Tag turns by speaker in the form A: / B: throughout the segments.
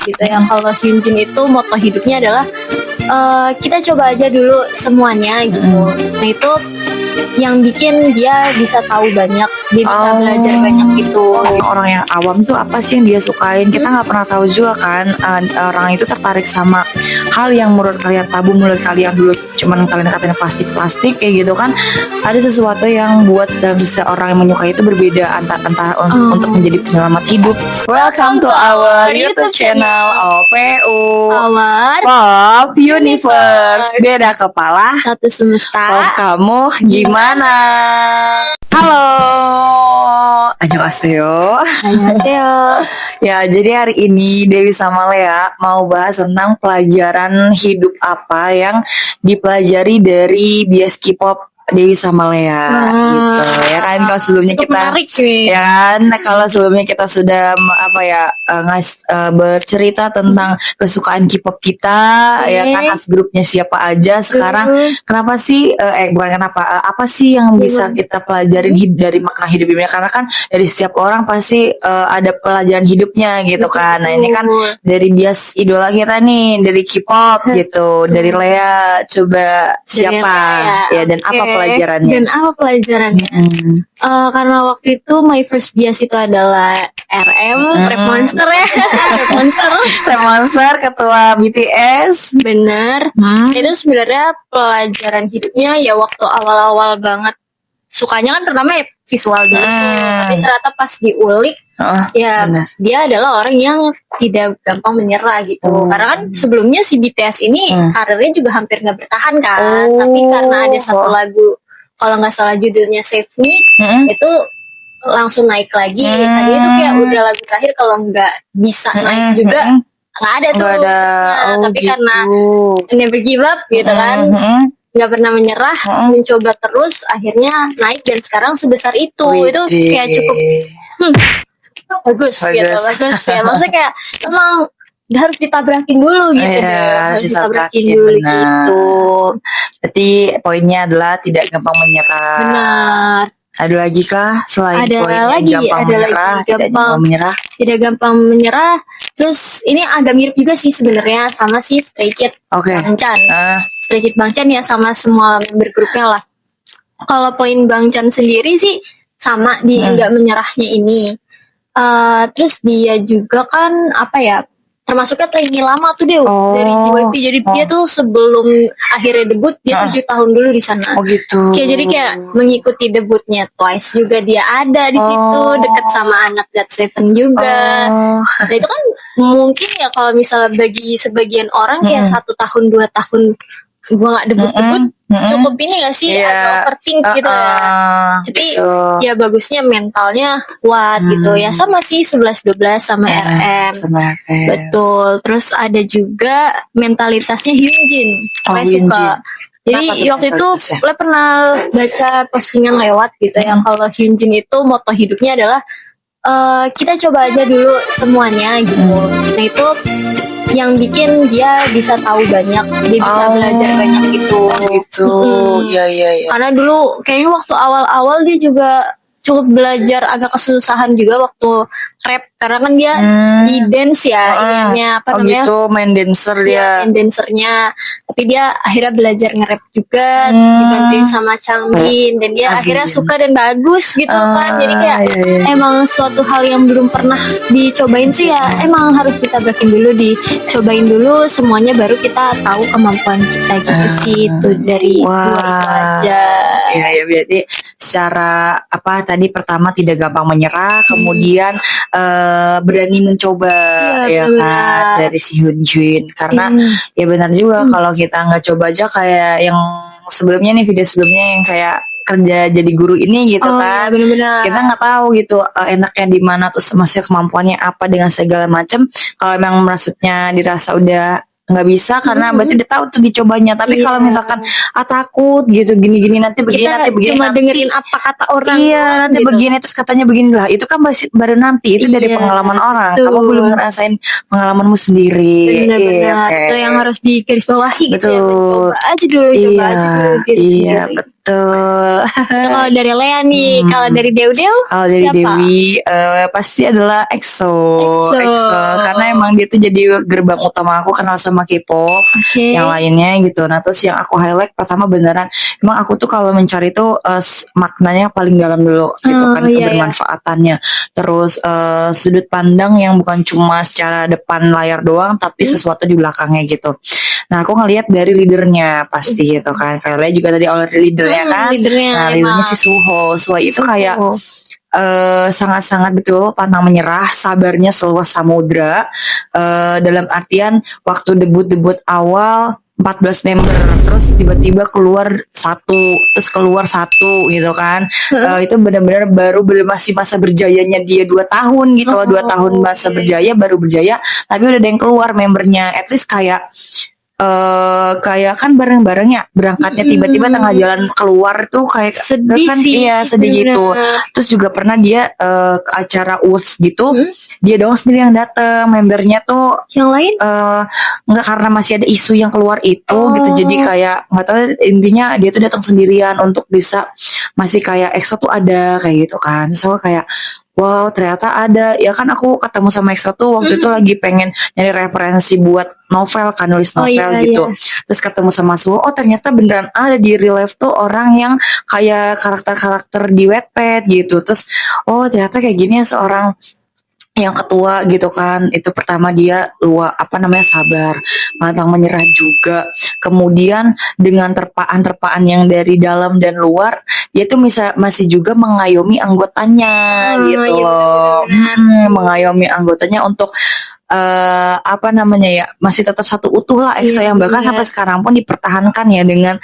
A: gitu. Yang kalau Hyunjin itu moto hidupnya adalah kita coba aja dulu semuanya gitu. Nah itu yang bikin dia bisa tahu banyak, dia bisa belajar banyak gitu.
B: Orang yang awam tuh apa sih yang dia sukain? Kita nggak pernah tahu juga kan. Orang itu tertarik sama hal yang menurut kalian tabu, menurut kalian dulu cuman kalian katanya plastik kayak gitu kan. Ada sesuatu yang buat dan seseorang yang menyukai itu berbeda antara untuk menjadi penyelamat hidup. Welcome to our YouTube channel OPU
A: Our
B: Pop Universe. Beda kepala,
A: satu semesta.
B: Pop kamu gimana? Halo, annyeonghaseyo.
A: Annyeonghaseyo.
B: Ya, jadi hari ini Dewi sama Lea mau bahas tentang pelajaran hidup apa yang dipelajari dari bias K-pop Dewi sama Lea gitu ya kan. Kalau sebelumnya kita ya kan, kalau sebelumnya kita sudah bercerita tentang kesukaan K-pop kita ya kan, as grupnya siapa aja. Sekarang kenapa sih bukan kenapa, apa sih yang bisa kita pelajarin dari makna hidup ini, karena kan dari setiap orang pasti ada pelajaran hidupnya gitu kan. Nah ini kan dari bias idola kita nih, dari K-pop gitu, dari Lea. Coba siapa ya dan apa pelajarannya?
A: Dan apa pelajarannya? Karena waktu itu my first bias itu adalah RM, Rap Monster ya. Rap Monster,
B: ketua BTS.
A: Bener. Itu sebenarnya pelajaran hidupnya ya waktu awal-awal banget. Sukanya kan pertama ya visual dulu, tapi ternyata pas diulik dia adalah orang yang tidak gampang menyerah gitu. Karena kan sebelumnya si BTS ini karirnya juga hampir nggak bertahan kan, tapi karena ada satu lagu, kalau nggak salah judulnya Save Me, itu langsung naik lagi. Tadi itu kayak udah lagu terakhir, kalau nggak bisa naik juga nggak ada tuh. Tapi gitu. Karena never give up gitu kan, nggak pernah menyerah, mencoba terus, akhirnya naik dan sekarang sebesar itu. Itu kayak cukup bagus gitu, bagus ya. Maksudnya kayak emang harus ditabrakin dulu gitu, harus ditabrakin dulu gitu.
B: Berarti poinnya adalah tidak gampang menyerah.
A: Benar.
B: Ada lagi kah selain
A: tidak gampang menyerah? Terus ini agak mirip juga sih sebenarnya sama si Stray Kids Bangchan. Stray Kids Bangchan ya, sama semua member grupnya lah. Kalau poin Bangchan sendiri sih sama di nggak menyerahnya ini. Terus dia juga kan termasuknya trainee lama tuh dia dari JYP. Jadi dia tuh sebelum akhirnya debut dia 7 tahun dulu di sana. Jadi kayak mengikuti debutnya Twice juga dia ada di situ, deket sama anak GOT7 juga. Nah itu kan mungkin ya kalau misalnya bagi sebagian orang kayak 1 tahun 2 tahun gua nggak debut cukup ini gak sih, agak overthink gitu ya. Tapi ya bagusnya mentalnya kuat gitu ya, sama sih 11-12 sama RM. Betul. Terus ada juga mentalitasnya Hyunjin. Saya suka. Jadi waktu itu saya pernah baca postingan lewat gitu yang kalau Hyunjin itu moto hidupnya adalah kita coba aja dulu semuanya gitu. Nah itu yang bikin dia bisa tahu banyak, dia bisa belajar banyak gitu.
B: Iya.
A: Karena dulu kayaknya waktu awal-awal dia juga cukup belajar agak kesusahan juga waktu rap, karena kan dia di dance ya, ininya
B: main dancer dia.
A: Main dancernya. Tapi dia akhirnya belajar nge-rap juga, dibantuin sama Changbin, dan dia akhirnya suka dan bagus gitu kan. Jadi kayak emang suatu hal yang belum pernah dicobain sih ya, emang harus kita breaking dulu, dicobain dulu semuanya baru kita tahu kemampuan kita gitu sih. Itu dari dua itu aja.
B: Ya berarti secara tadi pertama tidak gampang menyerah, kemudian berani mencoba kan dari si Hyunjin. Karena ya benar juga kalau kita nggak coba aja, kayak yang sebelumnya nih, video sebelumnya yang kayak kerja jadi guru ini gitu kan, kita nggak tahu gitu enaknya di mana, terus masih kemampuannya apa dengan segala macam. Kalau memang maksudnya dirasa udah nggak bisa, karena berarti udah tahu tuh dicobanya. Tapi kalau misalkan takut gitu, gini nanti begini, nanti begini,
A: cuma dengerin apa kata orang,
B: nanti gitu. Begini terus katanya begini lah, itu kan baru nanti, itu dari pengalaman orang. Kamu belum ngerasain pengalamanmu sendiri.
A: Benar-benar itu yang harus digarisbawahi gitu ya, mencoba aja dulu,
B: Betul.
A: Kalau dari Lea nih, kalau dari Deudeu
B: Kalau dari
A: siapa?
B: Dewi pasti adalah EXO. Karena emang dia tuh jadi gerbang utama aku kenal sama K-pop. Yang lainnya gitu. Nah terus yang aku highlight pertama beneran, emang aku tuh kalau mencari tuh maknanya paling dalam dulu gitu kan, kebermanfaatannya. Terus sudut pandang yang bukan cuma secara depan layar doang, tapi sesuatu di belakangnya gitu. Nah aku ngelihat dari leadernya pasti gitu kan. Kayak Lea juga tadi oleh leadernya kan. Nah leadernya si Suho. Suho itu kayak sangat-sangat betul pantang menyerah, sabarnya seluas samudra. Dalam artian waktu debut awal 14 member, terus tiba-tiba keluar satu gitu kan. Itu benar-benar baru masih masa berjayanya dia 2 tahun gitu loh. 2 tahun masa berjaya, baru berjaya tapi udah ada yang keluar membernya. At least kayak kayak kan bareng-bareng ya berangkatnya, tiba-tiba tengah jalan keluar tuh kayak
A: sedih
B: kan,
A: sih,
B: iya sedih gitu. Terus juga pernah dia ke acara awards gitu, dia doang sendiri yang dateng, membernya tuh
A: yang lain
B: nggak, karena masih ada isu yang keluar itu gitu. Jadi kayak nggak tahu, intinya dia tuh datang sendirian untuk bisa masih kayak EXO tuh ada kayak gitu kan. Terus aku kayak wow ternyata ada ya kan. Aku ketemu sama EXO tuh waktu itu lagi pengen nyari referensi buat novel kan, nulis novel gitu. Terus ketemu sama Suho, oh ternyata beneran ada di real life tuh orang yang kayak karakter-karakter di Wattpad gitu. Terus oh ternyata kayak gini ya seorang yang ketua gitu kan. Itu pertama dia sabar, pantang menyerah juga. Kemudian dengan terpaan yang dari dalam dan luar, dia tuh masih juga mengayomi anggotanya gitu loh. Mengayomi anggotanya untuk masih tetap satu utuh lah EXO yang bahkan sampai sekarang pun dipertahankan ya dengan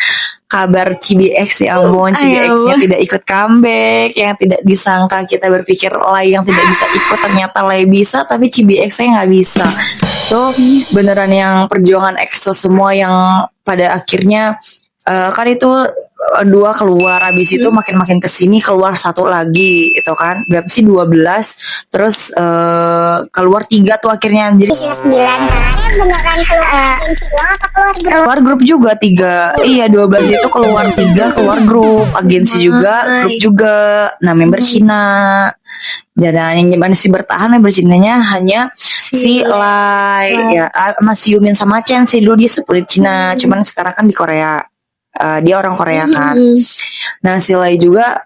B: kabar CBX ya ampun, CBX-nya tidak ikut comeback, yang tidak disangka kita berpikir Lay yang tidak bisa ikut, ternyata Lay bisa tapi CBX-nya nggak bisa. So beneran yang perjuangan EXO semua yang pada akhirnya kan itu 2 keluar, habis itu makin kesini keluar 1 lagi itu kan, berapa sih 12, terus keluar 3 tuh akhirnya, jadi 9 beneran keluar grup juga 3. Iya 12 itu keluar 3, keluar grup agensi juga, grup juga. Nah member Cina, dan yang masih bertahan member Cinanya hanya si Lai ya, masih Yumin sama Chen sih. Dulu dia sepulit Cina, cuman sekarang kan di Korea. Dia orang Korea kan. Nah si Lai juga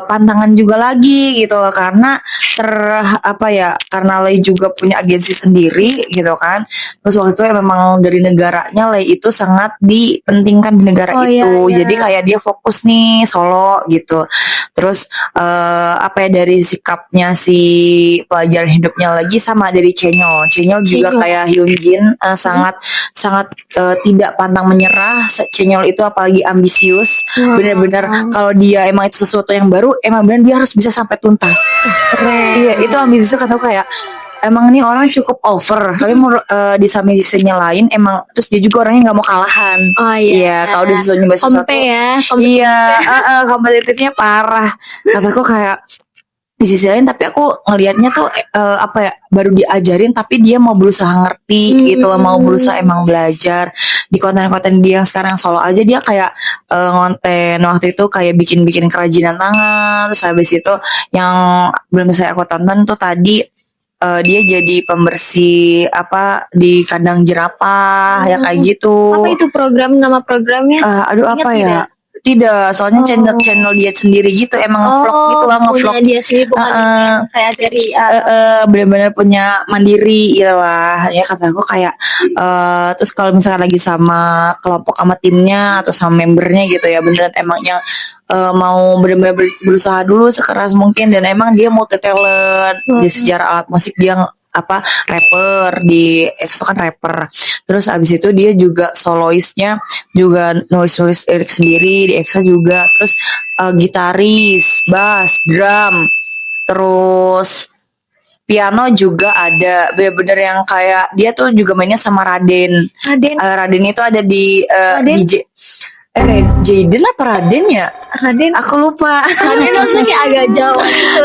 B: pantangan juga lagi gitu loh, karena karena Lai juga punya agensi sendiri gitu kan. Terus waktu itu memang dari negaranya Lai itu sangat dipentingkan di negara itu. Jadi kayak dia fokus nih solo gitu. Terus dari sikapnya si pelajaran hidupnya lagi sama dari Chenyol juga kayak Hyunjin, sangat tidak pantang menyerah. Chenyol itu apalagi ambisius, benar-benar kalau dia emang itu sesuatu yang baru, emang benar dia harus bisa sampai tuntas. Iya itu ambisius kan, aku kayak emang nih orang cukup over, tapi di samping sisinya lain emang terus dia juga orangnya nggak mau kalahan. Kalau di sesuatu sesuatu kompetitifnya parah. Kataku kayak di sisi lain, tapi aku ngelihatnya tuh baru diajarin tapi dia mau berusaha ngerti gitu loh, mau berusaha emang belajar. Di konten-konten dia yang sekarang solo aja dia kayak ngonten waktu itu kayak bikin kerajinan tangan. Terus habis itu yang belum saya aku tonton tuh tadi dia jadi pembersih di kandang jerapah ya kayak gitu.
A: Apa itu nama programnya?
B: Tidak, soalnya channel dia sendiri gitu, emang vlog gitu lah, ngevlog
A: dia sendiri, bukan kayak dari
B: benar-benar punya mandiri gitu lah ya. Kata aku kayak terus kalau misalnya lagi sama kelompok sama timnya atau sama membernya gitu ya, beneran emang yang mau benar-benar berusaha dulu sekeras mungkin. Dan emang dia multi talent di sejarah alat musik. Dia rapper di EXO kan rapper. Terus abis itu dia juga soloisnya juga nulis lirik sendiri di EXO juga. Terus gitaris, bass, drum, terus piano juga ada. Bener-bener yang kayak dia tuh juga mainnya sama Raden. Raden itu ada di DJ Jaden apa Raden ya?
A: Raden.
B: Aku lupa.
A: Raden maksudnya kayak agak jauh gitu.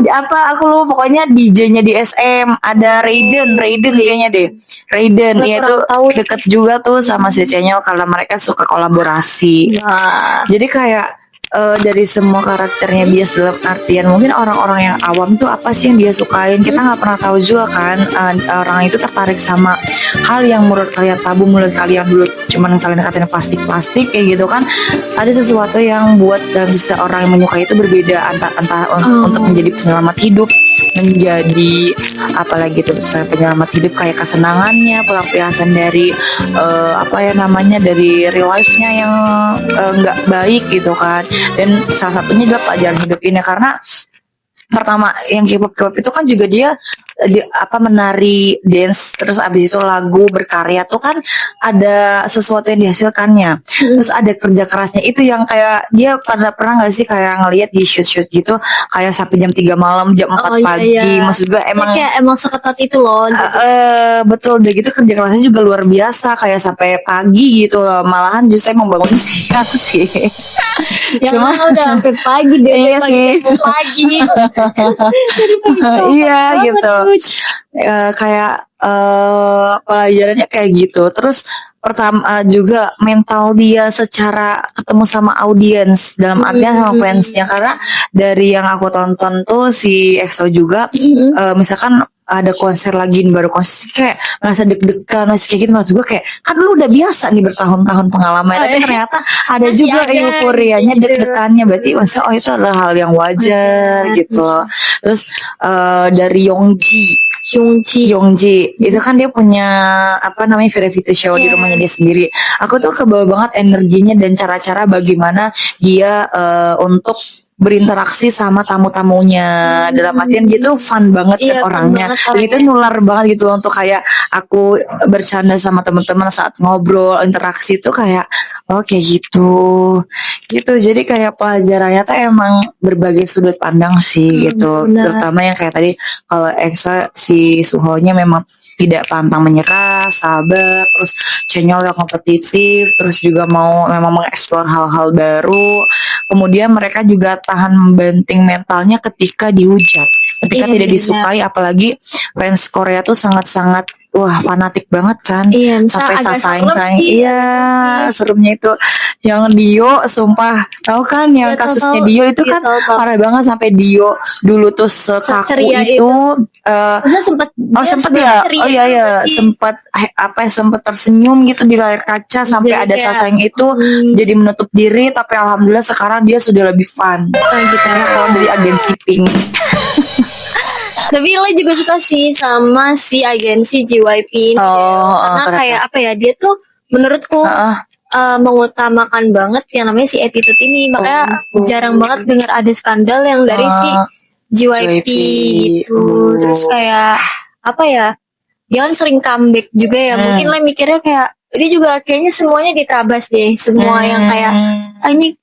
B: Di apa aku lupa, pokoknya DJ-nya di SM ada Raiden kayaknya deh. Raiden ya itu deket juga tuh sama si Chenyol karena mereka suka kolaborasi. Jadi kayak dari semua karakternya bias dalam artian mungkin orang-orang yang awam tuh apa sih yang dia sukain, kita nggak pernah tahu juga kan. Orang itu tertarik sama hal yang menurut kalian tabu, menurut kalian dulu cuman kalian katain plastik kayak gitu kan. Ada sesuatu yang buat dalam seseorang yang menyukai itu berbeda antara untuk menjadi penyelamat hidup, menjadi apalagi tuh misalnya penyelamat hidup kayak kesenangannya, pelampiasan dari dari real life-nya yang nggak baik gitu kan. Dan salah satunya adalah pelajaran hidup ini, karena pertama yang K-pop itu kan juga dia menari dance, terus abis itu lagu berkarya tuh kan ada sesuatu yang dihasilkannya, terus ada kerja kerasnya itu yang kayak dia pernah nggak sih kayak ngelihat di shoot gitu kayak sampai jam 3 malam, jam 4 pagi. Iya. Maksud gue
A: emang seketat itu loh gitu.
B: Betul, udah gitu kerja kerasnya juga luar biasa kayak sampai pagi gitu, malahan justru emang bangun siang sih.
A: Cuma udah sampai pagi deh.
B: Iya sih.
A: Pagi.
B: Iya gitu. Kayak pelajarannya kayak gitu. Terus pertama juga mental dia secara ketemu sama audiens, dalam artian sama fansnya, karena dari yang aku tonton tuh si EXO juga misalkan ada konser lagi baru konser kayak merasa deg-degan masih kayak gitu, maksud gue kayak kan lu udah biasa nih bertahun-tahun pengalaman, tapi ternyata ada juga euforianya deg-degannya, berarti maksudnya itu adalah hal yang wajar gitu. Terus dari Yongji itu kan dia punya variety show di rumahnya dia sendiri. Aku tuh kebawa banget energinya dan cara-cara bagaimana dia untuk berinteraksi sama tamu-tamunya, dalam artian dia tuh fun banget kan orangnya, dan itu nular banget gitu untuk kayak aku bercanda sama teman-teman saat ngobrol interaksi tuh kayak gitu. Jadi kayak pelajarannya tuh emang berbagai sudut pandang sih gitu. Terutama yang kayak tadi kalau EXO si Suhonya memang tidak pantang menyerah, sabar, terus Chenyol yang kompetitif, terus juga mau memang mengeksplor hal-hal baru. Kemudian mereka juga tahan membanting mentalnya ketika dihujat, ketika tidak disukai, apalagi fans Korea tuh sangat-sangat fanatik banget kan, sampai sasaeng-saeng. Iya, seremnya itu yang Dio, sumpah tahu kan yang kasusnya Dio itu kan parah banget, sampai Dio dulu tuh sekaku itu sempat sempat tersenyum gitu di layar kaca sampai ada sasaeng itu jadi menutup diri, tapi alhamdulillah sekarang dia sudah lebih fun kalau dari agensi Pink.
A: Tapi lo juga suka sih sama si agensi JYP ini karena kayak dia tuh menurutku mengutamakan banget yang namanya si attitude ini, makanya jarang banget dengar ada skandal yang dari si JYP gitu. Terus kayak dia kan sering comeback juga ya, mungkin lo mikirnya kayak dia juga kayaknya semuanya diterabas deh, semua yang kayak ini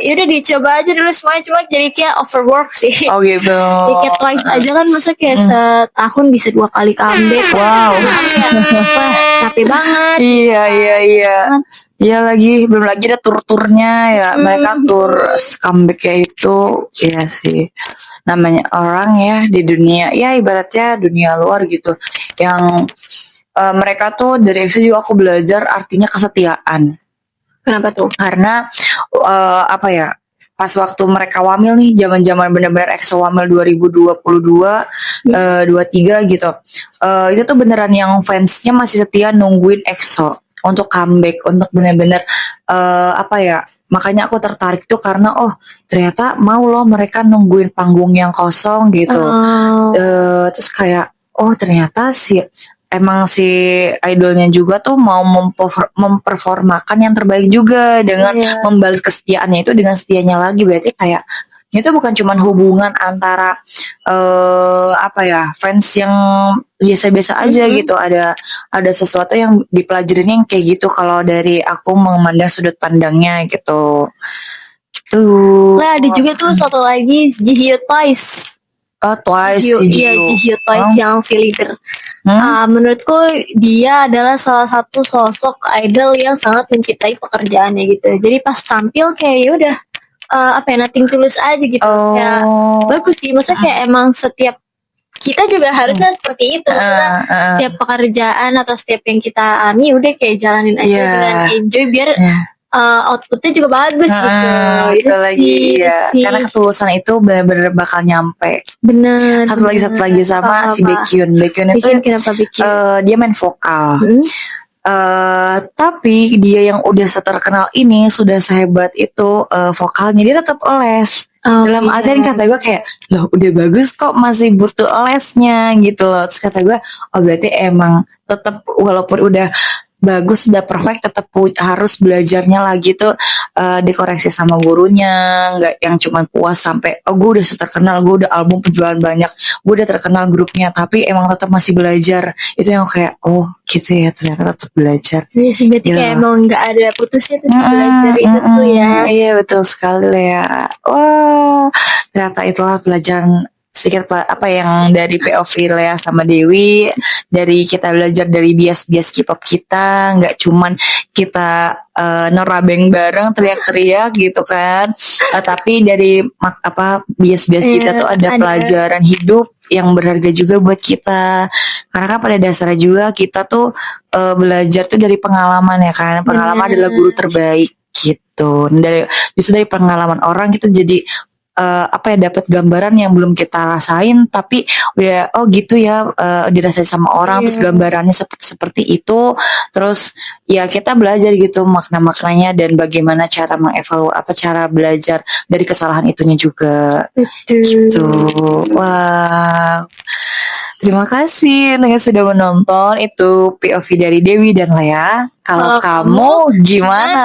A: yaudah dicoba aja dulu semuanya, cuma jadi kayak overwork sih.
B: Gitu.
A: Kayak Twice aja kan masa kayak setahun bisa 2 kali comeback.
B: Wow.
A: Wah, capek banget.
B: Iya. Iya lagi, belum lagi ada tur-turnya ya. Mereka tur comeback ya itu. Iya sih. Namanya orang ya di dunia, ya ibaratnya dunia luar gitu. Yang mereka tuh dari EXO juga aku belajar artinya kesetiaan.
A: Kenapa tuh?
B: Karena pas waktu mereka wamil nih, zaman-zaman benar-benar EXO wamil 2022 23 gitu. Itu tuh beneran yang fansnya masih setia nungguin EXO untuk comeback, untuk benar-benar makanya aku tertarik tuh karena ternyata mau loh mereka nungguin panggung yang kosong gitu. Terus kayak ternyata emang si idolnya juga tuh mau memperformakan yang terbaik juga dengan membalas kesetiaannya itu dengan setianya lagi, berarti kayak itu bukan cuma hubungan antara fans yang biasa-biasa aja gitu, ada sesuatu yang dipelajarin yang kayak gitu kalau dari aku memandang sudut pandangnya gitu.
A: Nah ada juga tuh satu lagi Jihyo Toys.
B: Twice,
A: Iya, Jihyo Twice yang si leader. Menurutku dia adalah salah satu sosok idol yang sangat mencintai pekerjaannya gitu. Jadi pas tampil kayak ya udah nothing tulus aja gitu. Kayak bagus sih. Maksudnya kayak emang setiap kita juga harusnya seperti itu. Setiap pekerjaan atau setiap yang kita alami udah kayak jalanin aja dengan enjoy biar outputnya juga bagus gitu.
B: Itu lagi ya. Karena ketulusan itu benar-benar bakal nyampe.
A: Bener.
B: Satu lagi sama si Baekhyun. Baekhyun itu dia main vokal. Tapi dia yang udah seterkenal ini, sudah sehebat itu vokalnya, dia tetap les. Dalam artian kata gue kayak, loh udah bagus kok masih butuh lesnya gitu loh. Terus kata gue, oh berarti emang tetap walaupun udah bagus, udah perfect, tetap harus belajarnya lagi tuh dikoreksi sama gurunya, nggak yang cuma puas sampai gue udah terkenal, gue udah album penjualan banyak, gue udah terkenal grupnya, tapi emang tetap masih belajar. Itu yang kayak gitu ya, ternyata tetap belajar.
A: Iya sih, berarti kayak emang nggak ada putusnya tuh belajar itu tuh ya.
B: Iya betul sekali ya. Wah, ternyata itulah pelajaran sedikit apa yang dari POV Lea sama Dewi, dari kita belajar dari bias-bias K-pop kita, nggak cuman kita nerabeng bareng teriak-teriak gitu kan, tapi dari bias-bias kita tuh ada pelajaran hidup yang berharga juga buat kita, karena kan pada dasarnya juga kita tuh belajar tuh dari pengalaman ya kan, pengalaman adalah guru terbaik gitu. Justru dari pengalaman orang kita jadi dapat gambaran yang belum kita rasain, tapi udah gitu ya dirasain sama orang, terus gambarannya seperti itu, terus ya kita belajar gitu makna-maknanya dan bagaimana cara cara belajar dari kesalahan itunya juga. Gitu. Wah, terima kasih yang sudah menonton. Itu POV dari Dewi dan Lea. Kalau kamu gimana?